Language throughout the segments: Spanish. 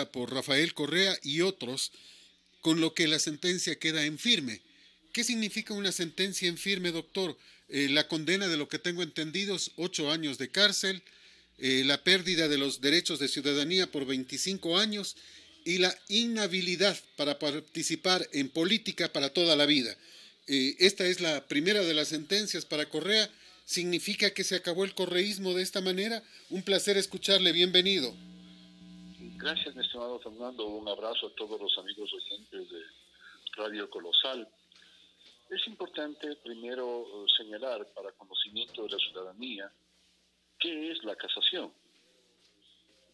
por Rafael Correa y otros, con lo que la sentencia queda en firme. ¿Qué significa una sentencia en firme, doctor? La condena, de lo que tengo entendido, es 8 años de cárcel, la pérdida de los derechos de ciudadanía por 25 años y la inhabilidad para participar en política para toda la vida. Esta es la primera de las sentencias para Correa. ¿Significa que se acabó el correísmo de esta manera? Un placer escucharle, bienvenido. Gracias, mi estimado Fernando. Un abrazo a todos los amigos oyentes de Radio Colosal. Es importante primero señalar para conocimiento de la ciudadanía qué es la casación,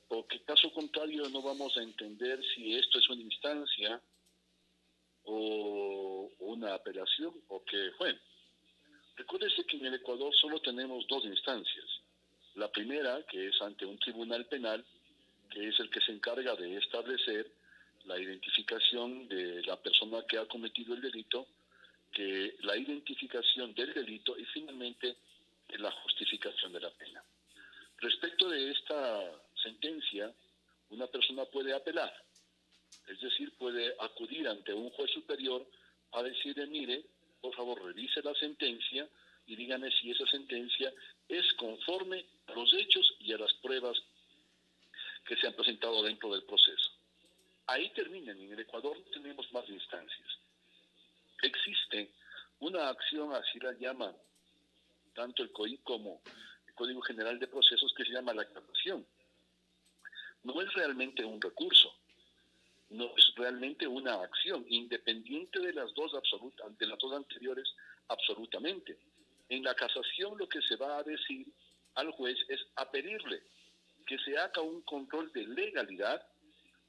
porque caso contrario no vamos a entender si esto es una instancia o una apelación o qué fue. Recuérdese que en el Ecuador solo tenemos dos instancias. La primera, que es ante un tribunal penal, que es el que se encarga de establecer la identificación de la persona que ha cometido el delito, que la identificación del delito y finalmente la justificación de la pena. Respecto de esta sentencia, una persona puede apelar, es decir, puede acudir ante un juez superior a decirle, mire, por favor revise la sentencia y dígame si esa sentencia es conforme a los hechos y a las pruebas que se han presentado dentro del proceso. Ahí terminan. En el Ecuador no tenemos más instancias. Existe una acción, así la llama tanto el COI como el Código General de Procesos, que se llama la casación. No es realmente un recurso, no es realmente una acción, independiente de las dos anteriores, absolutamente. En la casación lo que se va a decir al juez es a pedirle que se haga un control de legalidad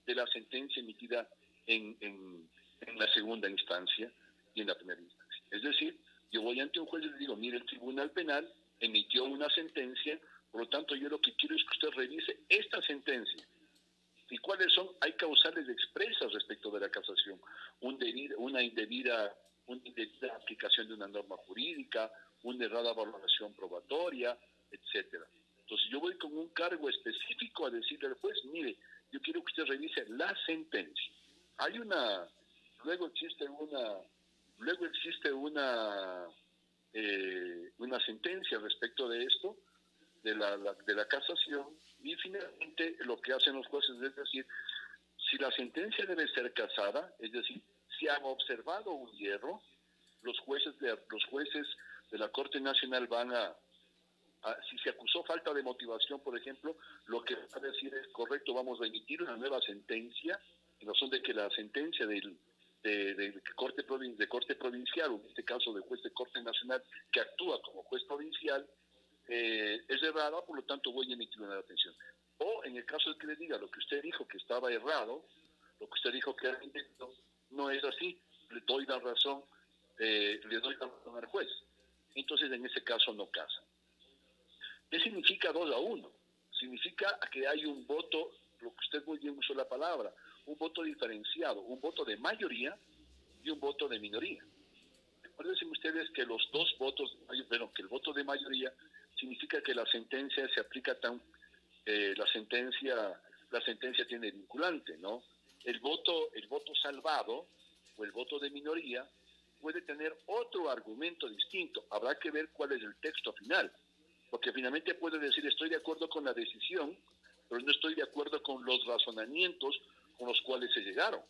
de la sentencia emitida en la segunda instancia y en la primera instancia. Es decir, yo voy ante un juez y le digo, mire, el Tribunal Penal emitió una sentencia, por lo tanto yo lo que quiero es que usted revise esta sentencia. ¿Y cuáles son? Hay causales expresas respecto de la casación. Una indebida aplicación de una norma jurídica, una errada valoración probatoria, etcétera. Entonces yo voy con un cargo específico a decirle al juez, mire, yo quiero que usted revise la sentencia. Luego existe una sentencia respecto de esto, de la casación, y finalmente lo que hacen los jueces es decir, si la sentencia debe ser casada, es decir, si han observado un hierro, los jueces de la Corte Nacional van si se acusó falta de motivación, por ejemplo, lo que va a decir es correcto, vamos a emitir una nueva sentencia, en razón de que la sentencia de corte provincial, o en este caso de juez de Corte Nacional, que actúa como juez provincial, es errada, por lo tanto voy a emitir una atención. O en el caso de que le diga lo que usted dijo que estaba errado, lo que usted dijo que era indebido, no es así, le doy la razón al juez. Entonces en ese caso no casa. ¿Qué significa 2-1? Significa que hay un voto, lo que usted muy bien usó la palabra, un voto diferenciado, un voto de mayoría y un voto de minoría. Recuerden ustedes que los dos votos, que el voto de mayoría significa que la sentencia se aplica la sentencia tiene vinculante, ¿no? El voto salvado o el voto de minoría puede tener otro argumento distinto. Habrá que ver cuál es el texto final. Porque finalmente puede decir, estoy de acuerdo con la decisión, pero no estoy de acuerdo con los razonamientos con los cuales se llegaron.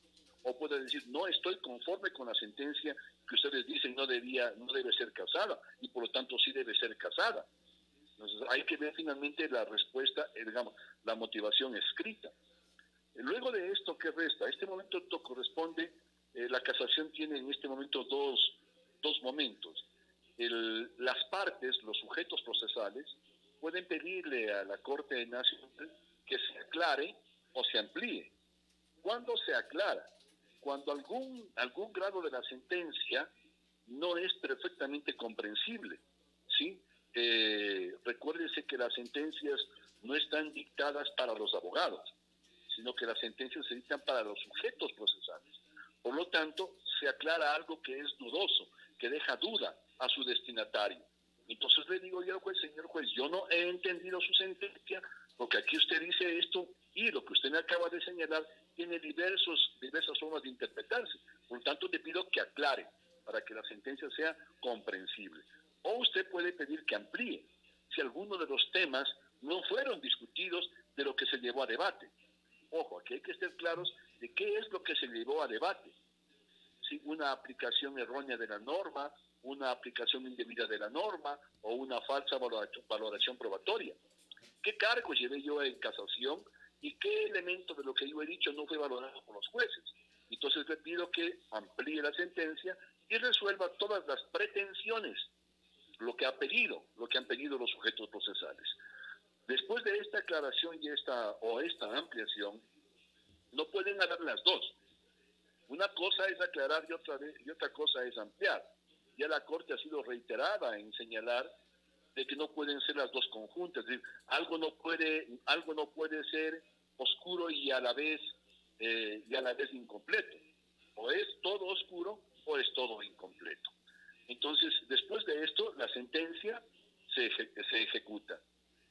O puede decir, no estoy conforme con la sentencia que ustedes dicen no debe ser casada, y por lo tanto sí debe ser casada. Entonces hay que ver finalmente la respuesta, la motivación escrita. Luego de esto, ¿qué resta? A este momento corresponde, la casación tiene en este momento dos momentos. Las partes, los sujetos procesales, pueden pedirle a la Corte Nacional que se aclare o se amplíe. ¿Cuándo se aclara? Cuando algún grado de la sentencia no es perfectamente comprensible, ¿sí? Recuérdese que las sentencias no están dictadas para los abogados, sino que las sentencias se dictan para los sujetos procesales. Por lo tanto, se aclara algo que es dudoso, que deja duda a su destinatario. Entonces le digo yo al juez, señor juez, yo no he entendido su sentencia, porque aquí usted dice esto Y lo que usted me acaba de señalar tiene diversas formas de interpretarse. Por lo tanto, le pido que aclare para que la sentencia sea comprensible. O usted puede pedir que amplíe si alguno de los temas no fueron discutidos de lo que se llevó a debate. Ojo, aquí hay que estar claros de qué es lo que se llevó a debate. Si una aplicación errónea de la norma, una aplicación indebida de la norma o una falsa valoración probatoria. ¿Qué cargos llevé yo en casación y qué elemento de lo que yo he dicho no fue valorado por los jueces? Entonces le pido que amplíe la sentencia y resuelva todas las pretensiones, lo que han pedido los sujetos procesales. Después de esta aclaración y esta ampliación, no pueden haber las dos. Una cosa es aclarar y otra cosa es ampliar. Ya la Corte ha sido reiterada en señalar de que no pueden ser las dos conjuntas. Es decir, algo no puede ser oscuro y a la vez incompleto. O es todo oscuro o es todo incompleto. Entonces, después de esto, la sentencia se ejecuta,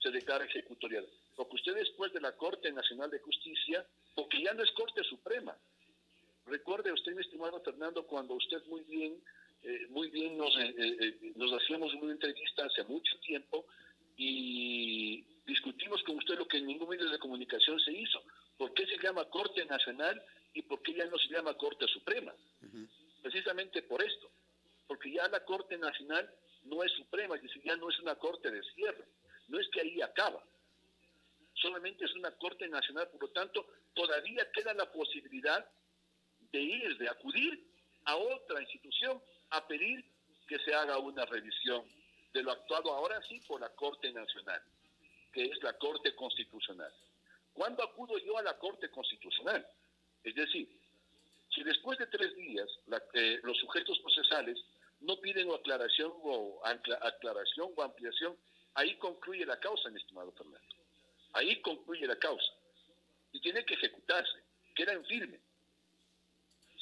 se declara ejecutorial. Lo que usted después de la Corte Nacional de Justicia, porque ya no es Corte Suprema. Recuerde usted, mi estimado Fernando, cuando usted muy bien nos hacíamos una entrevista hace mucho tiempo y discutimos con usted lo que en ningún medio de comunicación se hizo. ¿Por qué se llama Corte Nacional y por qué ya no se llama Corte Suprema? Precisamente por esto, porque ya la Corte Nacional no es suprema, es decir, ya no es una corte de cierre, no es que ahí acaba, solamente es una Corte Nacional, por lo tanto, todavía queda la posibilidad de acudir a otra institución a pedir que se haga una revisión de lo actuado ahora sí por la Corte Nacional, que es la Corte Constitucional. ¿Cuándo acudo yo a la Corte Constitucional? Es decir, si después de 3 días los sujetos procesales no piden aclaración o ampliación, ahí concluye la causa, mi estimado Fernando. Ahí concluye la causa. Y tiene que ejecutarse, queda en firme.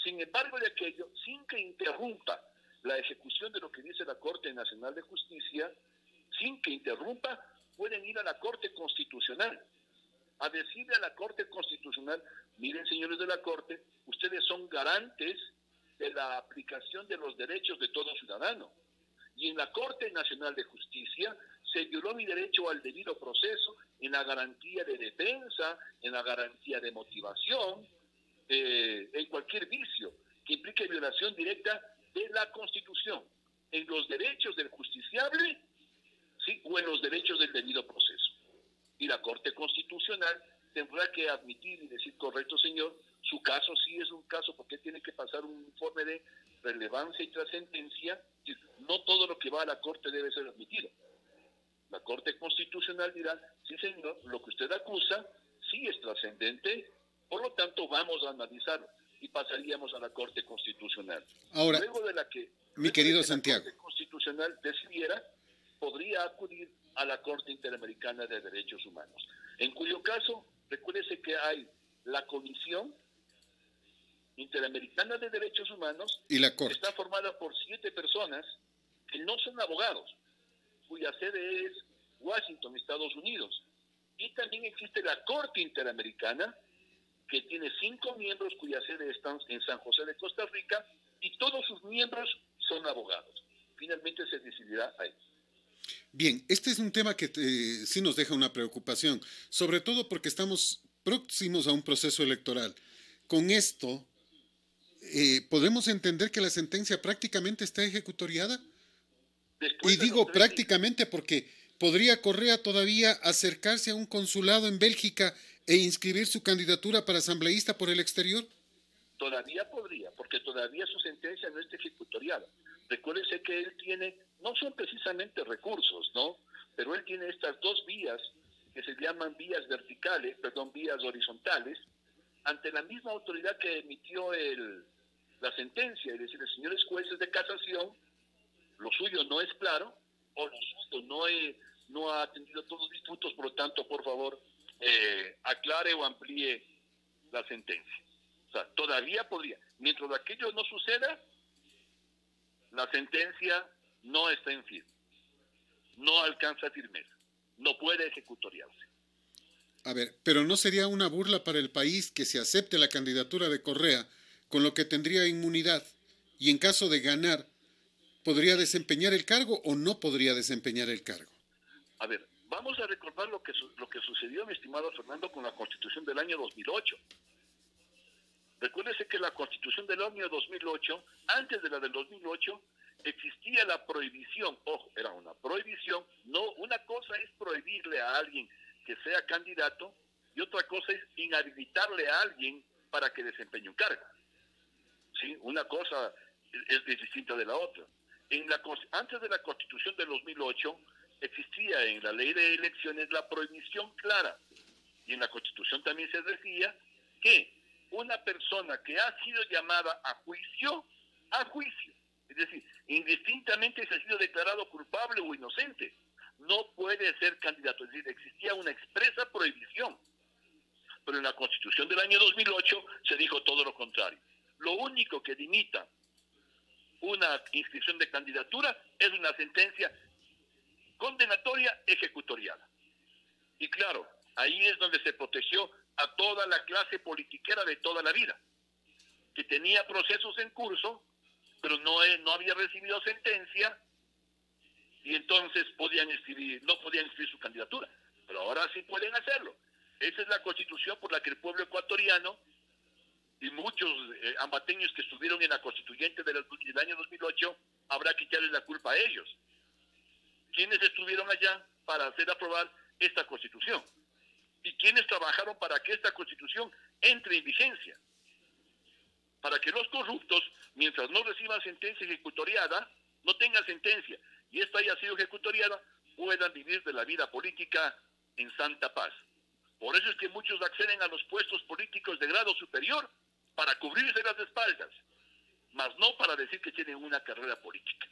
Sin embargo de aquello, sin que interrumpa la ejecución de lo que dice la Corte Nacional de Justicia, sin que interrumpa, pueden ir a la Corte Constitucional, a decirle a la Corte Constitucional, miren señores de la Corte, ustedes son garantes de la aplicación de los derechos de todo ciudadano. Y en la Corte Nacional de Justicia se violó mi derecho al debido proceso en la garantía de defensa, en la garantía de motivación, en cualquier vicio que implique violación directa de la Constitución, en los derechos del justiciable, ¿sí?, o en los derechos del debido proceso. Y la Corte Constitucional tendrá que admitir y decir, correcto señor, su caso sí es un caso porque tiene que pasar un informe de relevancia y trascendencia. No todo lo que va a la Corte debe ser admitido. La Corte Constitucional dirá, sí señor, lo que usted acusa sí es trascendente, por lo tanto vamos a analizarlo y pasaríamos a la Corte Constitucional. Ahora, luego de que Santiago, la Corte Constitucional decidiera, podría acudir a la Corte Interamericana de Derechos Humanos, en cuyo caso, recuérdese que hay la Comisión Interamericana de Derechos Humanos y la Corte está formada por 7 personas que no son abogados, cuya sede es Washington, Estados Unidos. Y también existe la Corte Interamericana, que tiene 5 miembros cuya sede está en San José de Costa Rica, y todos sus miembros son abogados. Finalmente se decidirá ahí. Bien, este es un tema que sí nos deja una preocupación, sobre todo porque estamos próximos a un proceso electoral. Con esto, ¿podemos entender que la sentencia prácticamente está ejecutoriada? Y digo prácticamente porque podría Correa todavía acercarse a un consulado en Bélgica e inscribir su candidatura para asambleísta por el exterior. Todavía podría, porque todavía su sentencia no está ejecutoriada. Recuérdese que él tiene, no son precisamente recursos, ¿no? Pero él tiene estas 2 vías que se llaman vías horizontales, ante la misma autoridad que emitió la sentencia, es decir, los señores jueces de casación, lo suyo no es claro, o lo suyo no ha atendido todos los disputos, por lo tanto, por favor, aclare o amplíe la sentencia. O sea, todavía podría. Mientras aquello no suceda, la sentencia no está en firme, no alcanza firmeza, no puede ejecutoriarse. A ver, pero ¿no sería una burla para el país que se acepte la candidatura de Correa, con lo que tendría inmunidad? Y en caso de ganar, ¿podría desempeñar el cargo o no podría desempeñar el cargo? A ver, vamos a recordar lo que sucedió, mi estimado Fernando, con la Constitución del año 2008. Recuérdese que la Constitución del año 2008, antes de la del 2008, existía la prohibición, ojo, era una prohibición, no, una cosa es prohibirle a alguien que sea candidato y otra cosa es inhabilitarle a alguien para que desempeñe un cargo. ¿Sí? Una cosa es distinta de la otra. Antes de la Constitución del 2008 existía en la ley de elecciones la prohibición clara, y en la Constitución también se decía que una persona que ha sido llamada a juicio, es decir, indistintamente si ha sido declarado culpable o inocente, no puede ser candidato. Es decir, existía una expresa prohibición. Pero en la Constitución del año 2008 se dijo todo lo contrario. Lo único que limita una inscripción de candidatura es una sentencia condenatoria ejecutoriada. Y claro, ahí es donde se protegió a toda la clase politiquera de toda la vida, que tenía procesos en curso, pero no había recibido sentencia, y entonces no podían inscribir su candidatura. Pero ahora sí pueden hacerlo. Esa es la Constitución por la que el pueblo ecuatoriano y muchos ambateños que estuvieron en la constituyente del año 2008, habrá que echarles la culpa a ellos. ¿Quiénes estuvieron allá para hacer aprobar esta Constitución? ¿Y quiénes trabajaron para que esta Constitución entre en vigencia? Para que los corruptos, mientras no reciban sentencia ejecutoriada, no tengan sentencia, y esta haya sido ejecutoriada, puedan vivir de la vida política en santa paz. Por eso es que muchos acceden a los puestos políticos de grado superior para cubrirse las espaldas, mas no para decir que tienen una carrera política.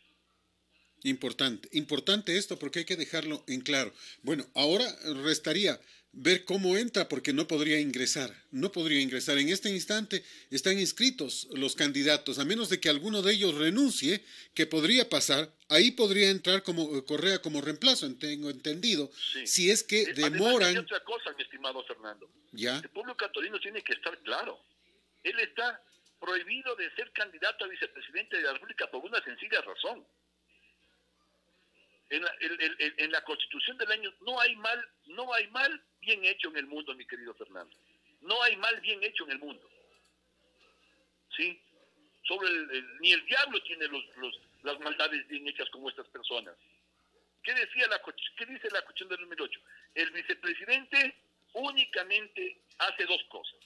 Importante esto porque hay que dejarlo en claro. Bueno, ahora restaría ver cómo entra porque no podría ingresar. En este instante están inscritos los candidatos, a menos de que alguno de ellos renuncie, que podría pasar, ahí podría entrar como Correa como reemplazo, tengo entendido, sí. Si es que demoran... Hay otra cosa, mi estimado Fernando. ¿Ya? El pueblo ecuatoriano tiene que estar claro. Él está prohibido de ser candidato a vicepresidente de la República por una sencilla razón. En la Constitución del año no hay mal bien hecho en el mundo, mi querido Fernando. No hay mal bien hecho en el mundo. ¿Sí? Ni el diablo tiene las maldades bien hechas como estas personas. ¿Qué dice la Constitución del 2008? El vicepresidente únicamente hace dos cosas.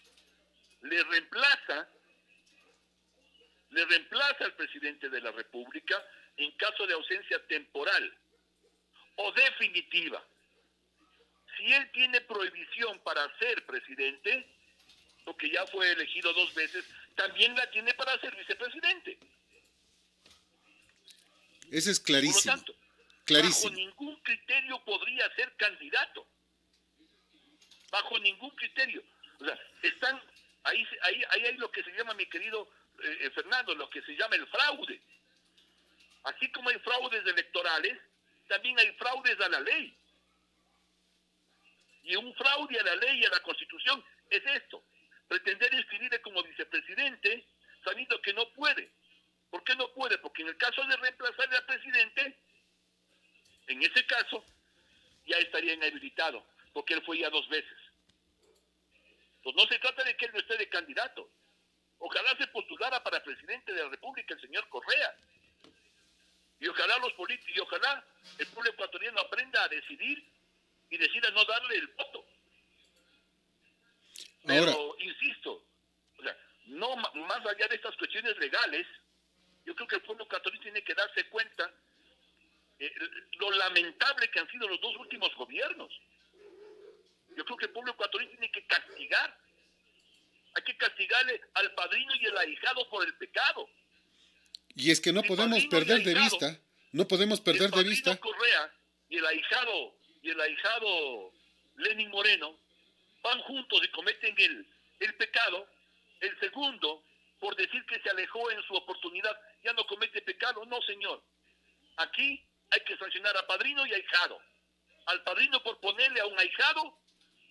Le reemplaza al presidente de la República en caso de ausencia temporal o definitiva. Si él tiene prohibición para ser presidente, porque ya fue elegido 2 veces, también la tiene para ser vicepresidente. Eso es clarísimo. Por lo tanto, bajo ningún criterio podría ser candidato. Bajo ningún criterio. O sea, ahí hay lo que se llama, mi querido Fernando, lo que se llama el fraude. Así como hay fraudes electorales, también hay fraudes a la ley. Y un fraude a la ley y a la Constitución es esto: pretender inscribirle como vicepresidente sabiendo que no puede. ¿Por qué no puede? Porque en el caso de reemplazarle al presidente, en ese caso, ya estaría inhabilitado, porque él fue ya 2 veces. Entonces no se trata de que él no esté de candidato. Ojalá se postulara para presidente de la República el señor Correa. Y ojalá ojalá el pueblo ecuatoriano aprenda a decidir y decida no darle el voto. Pero, ahora, insisto, o sea, no más allá de estas cuestiones legales, yo creo que el pueblo ecuatoriano tiene que darse cuenta lo lamentable que han sido los 2 últimos gobiernos. Yo creo que el pueblo ecuatoriano tiene que castigar. Hay que castigarle al padrino y el ahijado por el pecado. Y es que no podemos perder de vista, Correa y el ahijado Lenín Moreno van juntos y cometen el pecado. El segundo, por decir que se alejó en su oportunidad, ya no comete pecado. No, señor. Aquí hay que sancionar a padrino y ahijado. Al padrino por ponerle a un ahijado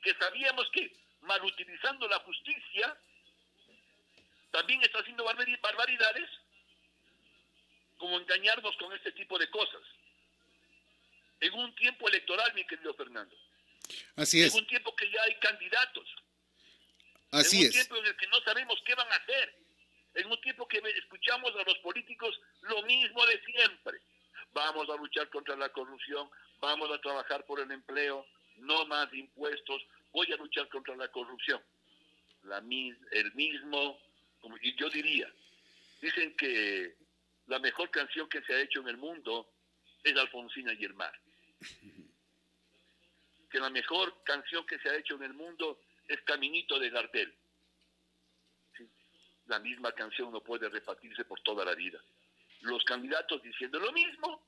que sabíamos que malutilizando la justicia también está haciendo barbaridades, como engañarnos con este tipo de cosas. En un tiempo electoral, mi querido Fernando. Así es. En un tiempo que ya hay candidatos. Así en un es. tiempo en el que no sabemos qué van a hacer. En un tiempo que escuchamos a los políticos lo mismo de siempre. Vamos a luchar contra la corrupción, vamos a trabajar por el empleo, no más impuestos, voy a luchar contra la corrupción. El mismo, como yo diría, dicen que la mejor canción que se ha hecho en el mundo es Alfonsina y el mar. Que la mejor canción que se ha hecho en el mundo es Caminito de Gardel. ¿Sí? La misma canción no puede repetirse por toda la vida. Los candidatos diciendo lo mismo,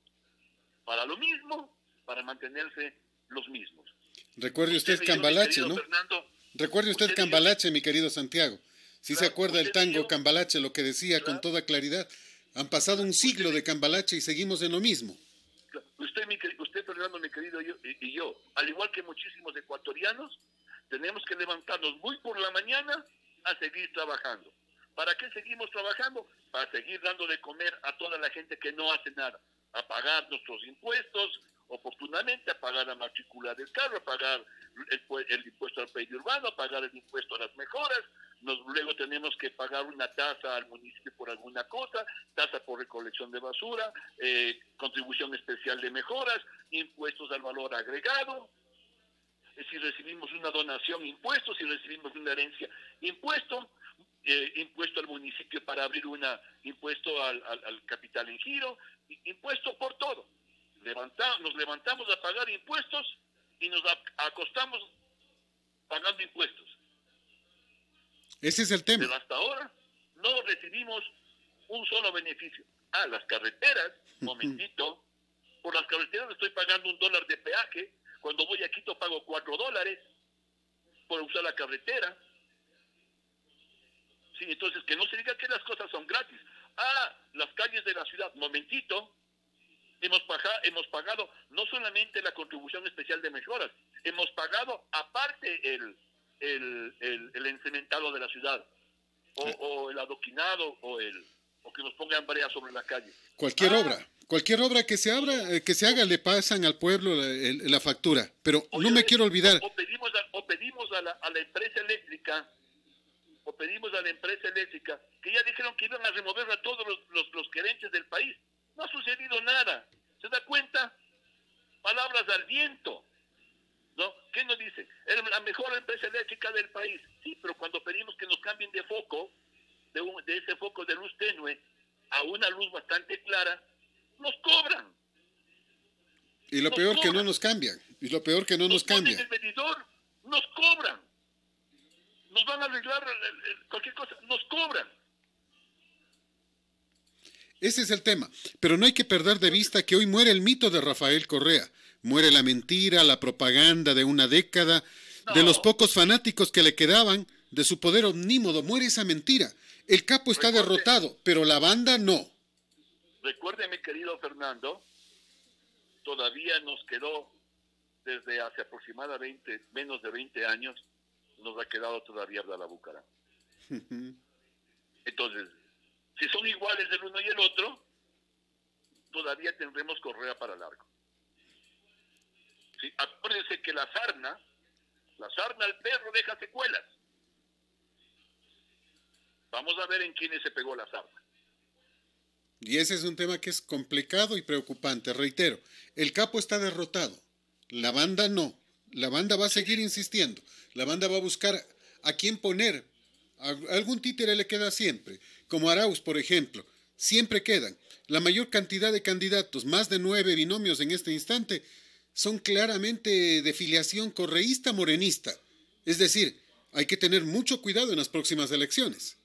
para mantenerse los mismos. Recuerde usted Cambalache, ¿no? Fernando, Recuerde usted Cambalache, mi querido Santiago. Si se acuerda el tango Cambalache, lo que decía con toda claridad. Han pasado un siglo de Cambalache y seguimos en lo mismo. Usted, Fernando, mi querido, y yo, al igual que muchísimos ecuatorianos, tenemos que levantarnos muy por la mañana a seguir trabajando. ¿Para qué seguimos trabajando? Para seguir dando de comer a toda la gente que no hace nada, a pagar nuestros impuestos oportunamente, a pagar la matrícula del carro, a pagar el impuesto al predio urbano, a pagar el impuesto a las mejoras. Luego tenemos que pagar una tasa al municipio por alguna cosa, tasa por recolección de basura, contribución especial de mejoras, impuestos al valor agregado. Si recibimos una donación, impuestos; si recibimos una herencia, impuesto al municipio para abrir impuesto al capital en giro, impuesto por todo. Nos levantamos a pagar impuestos y nos acostamos pagando impuestos. Ese es el tema. Pero hasta ahora no recibimos un solo beneficio. Las carreteras, momentito, por las carreteras estoy pagando $1 de peaje. Cuando voy a Quito pago $4 por usar la carretera. Sí, entonces que no se diga que las cosas son gratis. Las calles de la ciudad, momentito, hemos pagado no solamente la contribución especial de mejoras, hemos pagado aparte el encementado de la ciudad, o el adoquinado, o que nos pongan brea sobre la calle. Cualquier obra que se haga le pasan al pueblo la factura, pero no me quiero olvidar. O pedimos a la empresa eléctrica, que ya dijeron que iban a remover a todos los gerentes del país. No ha sucedido nada. ¿Se da cuenta? Palabras al viento. ¿No? ¿Qué nos dice? Es la mejor empresa eléctrica del país. Sí, pero cuando pedimos que nos cambien de foco, de ese foco de luz tenue a una luz bastante clara, nos cobran. Y lo peor que no nos cambian. Nos ponen el medidor, nos cobran. Nos van a arreglar cualquier cosa, nos cobran. Ese es el tema. Pero no hay que perder de vista que hoy muere el mito de Rafael Correa. Muere la mentira, la propaganda de una década, de los pocos fanáticos que le quedaban, de su poder omnímodo. Muere esa mentira. El capo está derrotado, pero la banda no. Recuérdeme, querido Fernando, todavía nos quedó, desde hace aproximadamente menos de 20 años, nos ha quedado todavía la Bucaram. Entonces, si son iguales el uno y el otro, todavía tendremos Correa para largo. ¿Sí? Acuérdense que la sarna al perro deja secuelas. Vamos a ver en quiénes se pegó la sarna. Y ese es un tema que es complicado y preocupante. Reitero, el capo está derrotado. La banda no. La banda va a seguir insistiendo. La banda va a buscar a quién poner. Algún títere le queda siempre. Como Arauz, por ejemplo. Siempre quedan. La mayor cantidad de candidatos, más de 9 binomios en este instante, son claramente de filiación correísta morenista. Es decir, hay que tener mucho cuidado en las próximas elecciones.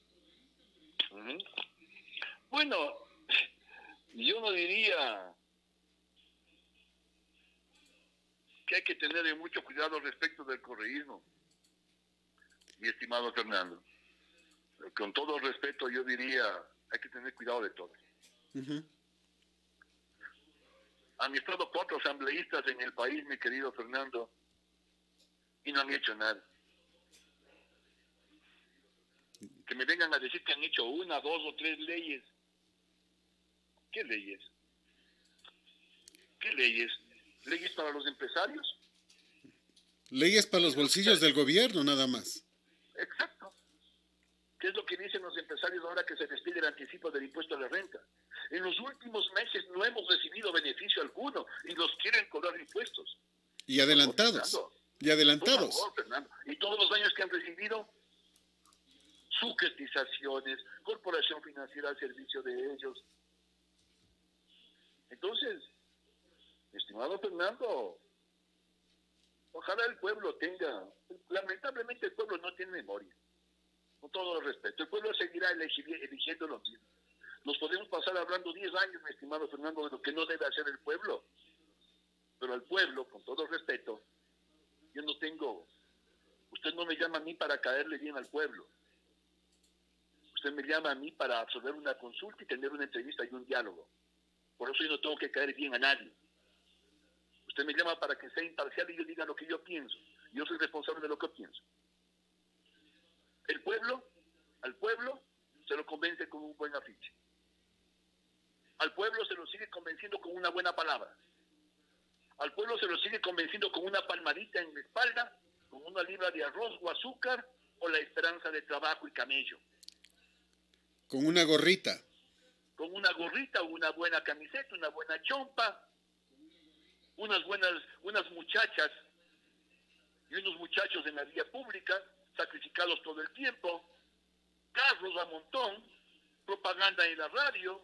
Bueno, yo no diría que hay que tener mucho cuidado respecto del correísmo, mi estimado Fernando. Con todo respeto, yo diría, hay que tener cuidado de todo. Han estado 4 asambleístas en el país, mi querido Fernando, y no han hecho nada. Que me vengan a decir que han hecho 1, 2 o 3 leyes. ¿Qué leyes? ¿Qué leyes? ¿Leyes para los empresarios? Leyes para los bolsillos del gobierno, nada más. Exacto. ¿Qué es lo que dicen los empresarios ahora que se les pide el anticipo del impuesto a la renta? En los últimos meses no hemos recibido beneficio alguno y los quieren cobrar impuestos. Y adelantados. Y adelantados. Por favor, Fernando. Y todos los años que han recibido, sucretizaciones, corporación financiera al servicio de ellos. Entonces, estimado Fernando, ojalá el pueblo tenga, lamentablemente el pueblo no tiene memoria, con todo el respeto, el pueblo seguirá eligiendo lo mismo. Nos podemos pasar hablando 10 años, mi estimado Fernando, de lo que no debe hacer el pueblo, pero al pueblo, con todo el respeto, yo no tengo, usted no me llama a mí para caerle bien al pueblo, usted me llama a mí para absorber una consulta y tener una entrevista y un diálogo. Por eso yo no tengo que caer bien a nadie. Usted me llama para que sea imparcial y yo diga lo que yo pienso. Yo soy responsable de lo que pienso. El pueblo, al pueblo se lo convence con un buen afiche. Al pueblo se lo sigue convenciendo con una buena palabra. Al pueblo se lo sigue convenciendo con una palmadita en la espalda, con una libra de arroz o azúcar o la esperanza de trabajo y camello. Con una gorrita. Con una gorrita, una buena camiseta, una buena chompa, unas muchachas y unos muchachos en la vía pública, sacrificados todo el tiempo, carros a montón, propaganda en la radio,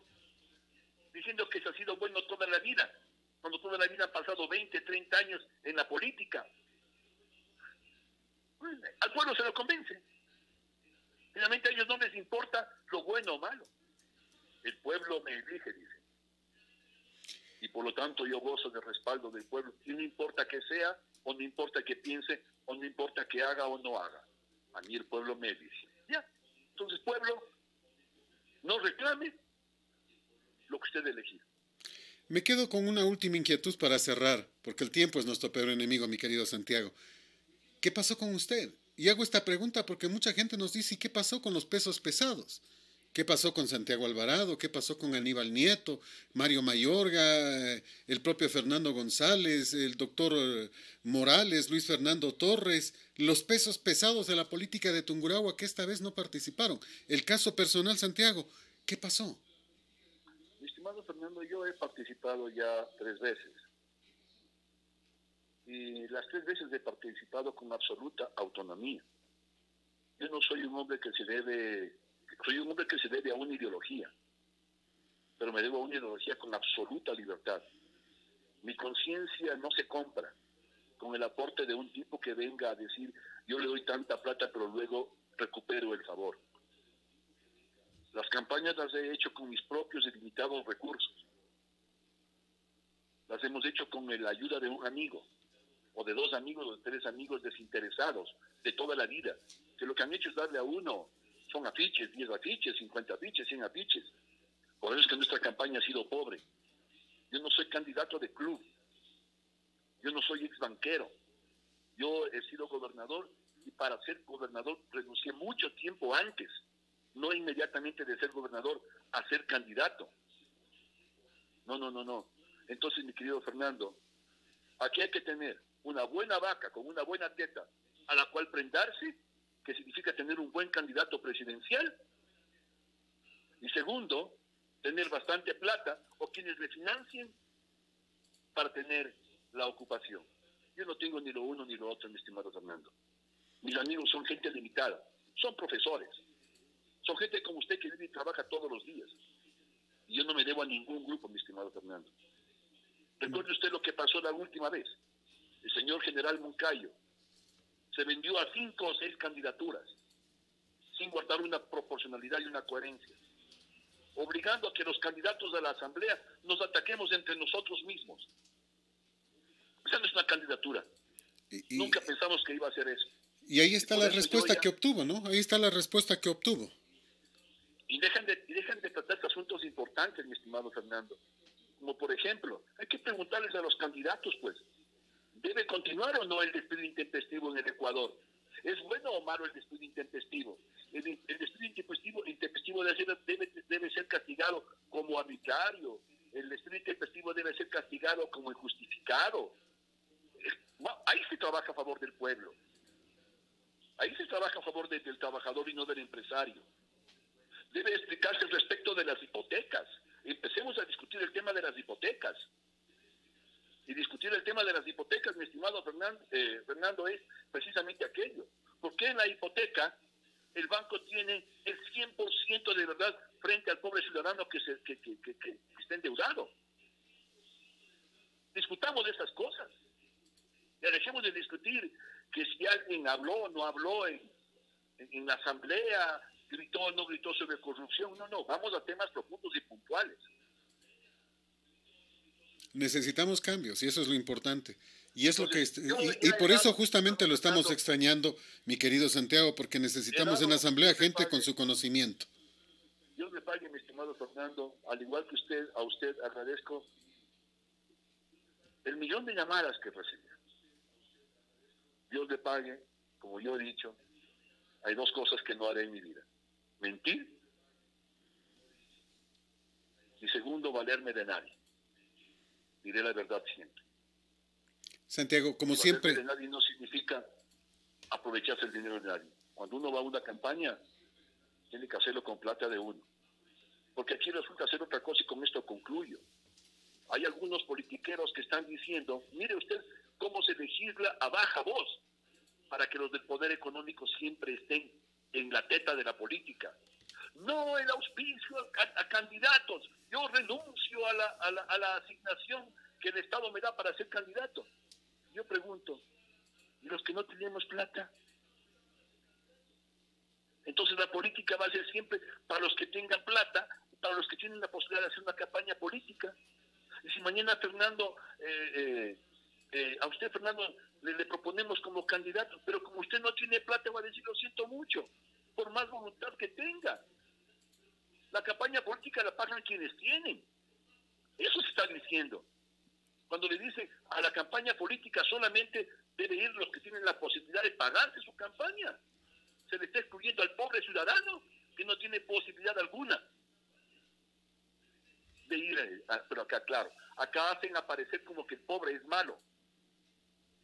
diciendo que se ha sido bueno toda la vida, cuando toda la vida han pasado 20, 30 años en la política. Al pueblo se lo convence. Finalmente a ellos no les importa lo bueno o malo. El pueblo me elige, dice. Y por lo tanto yo gozo del respaldo del pueblo. Y no importa que sea, o no importa que piense, o no importa que haga o no haga. A mí el pueblo me elige. Ya. Entonces, pueblo, no reclame lo que usted debe elegir. Me quedo con una última inquietud para cerrar, porque el tiempo es nuestro peor enemigo, mi querido Santiago. ¿Qué pasó con usted? Y hago esta pregunta porque mucha gente nos dice, ¿y qué pasó con los pesos pesados? ¿Qué pasó con Santiago Alvarado? ¿Qué pasó con Aníbal Nieto, Mario Mayorga, el propio Fernando González, el doctor Morales, Luis Fernando Torres, los pesos pesados de la política de Tungurahua que esta vez no participaron? El caso personal, Santiago, ¿qué pasó? Mi estimado Fernando, yo he participado ya 3 veces. Y las 3 veces he participado con absoluta autonomía. Yo no soy un hombre que se debe... Soy un hombre que se debe a una ideología, pero me debo a una ideología con absoluta libertad. Mi conciencia no se compra con el aporte de un tipo que venga a decir, yo le doy tanta plata, pero luego recupero el favor. Las campañas las he hecho con mis propios y limitados recursos. Las hemos hecho con la ayuda de un amigo, o de 2 amigos, o de 3 amigos desinteresados de toda la vida, que lo que han hecho es darle a uno... Son afiches, 10 afiches, 50 afiches, 100 afiches. Por eso es que nuestra campaña ha sido pobre. Yo no soy candidato de club. Yo no soy ex banquero. Yo he sido gobernador y para ser gobernador renuncié mucho tiempo antes, no inmediatamente de ser gobernador, a ser candidato. No. Entonces, mi querido Fernando, aquí hay que tener una buena vaca con una buena teta a la cual prendarse, que significa tener un buen candidato presidencial, y segundo, tener bastante plata o quienes le financien para tener la ocupación. Yo no tengo ni lo uno ni lo otro, mi estimado Fernando. Mis amigos son gente limitada, son profesores, son gente como usted que vive y trabaja todos los días. Y yo no me debo a ningún grupo, mi estimado Fernando. Recuerde usted lo que pasó la última vez. El señor general Moncayo se vendió a 5 o 6 candidaturas, sin guardar una proporcionalidad y una coherencia, obligando a que los candidatos de la Asamblea nos ataquemos entre nosotros mismos. Esa no es una candidatura. Nunca pensamos que iba a ser eso. Y ahí está la respuesta que obtuvo, ¿no? Ahí está la respuesta que obtuvo. Y dejan de tratar asuntos importantes, mi estimado Fernando. Como por ejemplo, hay que preguntarles a los candidatos, pues, ¿Debe continuar o no el despido intempestivo en el Ecuador? ¿Es bueno o malo el despido intempestivo? El despido intempestivo debe ser castigado como arbitrario. El despido intempestivo debe ser castigado como injustificado. Ahí se trabaja a favor del pueblo. Ahí se trabaja a favor del trabajador y no del empresario. Debe explicarse respecto de las hipotecas. Empecemos a discutir el tema de las hipotecas. Y discutir el tema de las hipotecas, mi estimado Fernando, es precisamente aquello. ¿Por qué en la hipoteca el banco tiene el 100% de verdad frente al pobre ciudadano que está endeudado? Discutamos de esas cosas. Ya dejemos de discutir que si alguien habló o no habló en la asamblea, gritó o no gritó sobre corrupción. No, vamos a temas profundos y puntuales. Necesitamos cambios y eso es lo importante. Y es entonces, y por eso justamente lo estamos extrañando, mi querido Santiago, porque necesitamos en la asamblea gente con su conocimiento. Dios le pague, mi estimado Fernando, al igual que a usted agradezco el millón de llamadas que recibí. Dios le pague, como yo he dicho, hay dos cosas que no haré en mi vida: mentir y segundo, valerme de nadie. Diré la verdad siempre. Santiago, como siempre... Valerme de nadie no significa aprovecharse el dinero de nadie. Cuando uno va a una campaña, tiene que hacerlo con plata de uno. Porque aquí resulta hacer otra cosa y con esto concluyo. Hay algunos politiqueros que están diciendo, mire usted cómo se legisla a baja voz para que los del poder económico siempre estén en la teta de la política. No el auspicio a candidatos. Yo renuncio a la asignación que el Estado me da para ser candidato. Yo pregunto, ¿y los que no tenemos plata? Entonces la política va a ser siempre para los que tengan plata, para los que tienen la posibilidad de hacer una campaña política. Y si mañana Fernando, a usted Fernando le proponemos como candidato, pero como usted no tiene plata, va a decir, lo siento mucho, por más voluntad que tenga. La campaña política la pagan quienes tienen. Eso se está diciendo. Cuando le dice a la campaña política solamente debe ir los que tienen la posibilidad de pagarse su campaña. Se le está excluyendo al pobre ciudadano que no tiene posibilidad alguna de ir. Pero acá, claro, acá hacen aparecer como que el pobre es malo.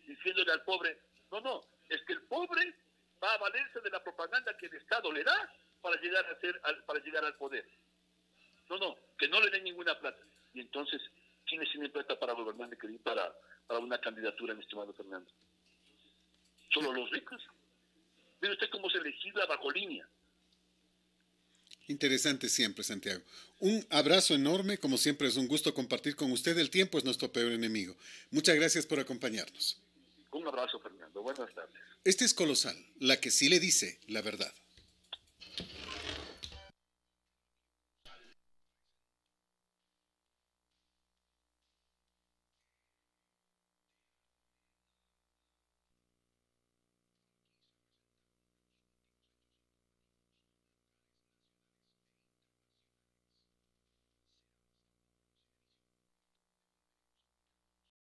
Diciéndole al pobre, no, es que el pobre va a valerse de la propaganda que el Estado le da para llegar al poder. No, que no le den ninguna plata. Y entonces, ¿quiénes tienen plata para gobernar, para una candidatura, mi estimado Fernando? ¿Solo los ricos? Mire usted cómo se legisla bajo línea. Interesante siempre, Santiago. Un abrazo enorme, como siempre es un gusto compartir con usted. El tiempo es nuestro peor enemigo. Muchas gracias por acompañarnos. Un abrazo, Fernando. Buenas tardes. Este es Colosal, la que sí le dice la verdad.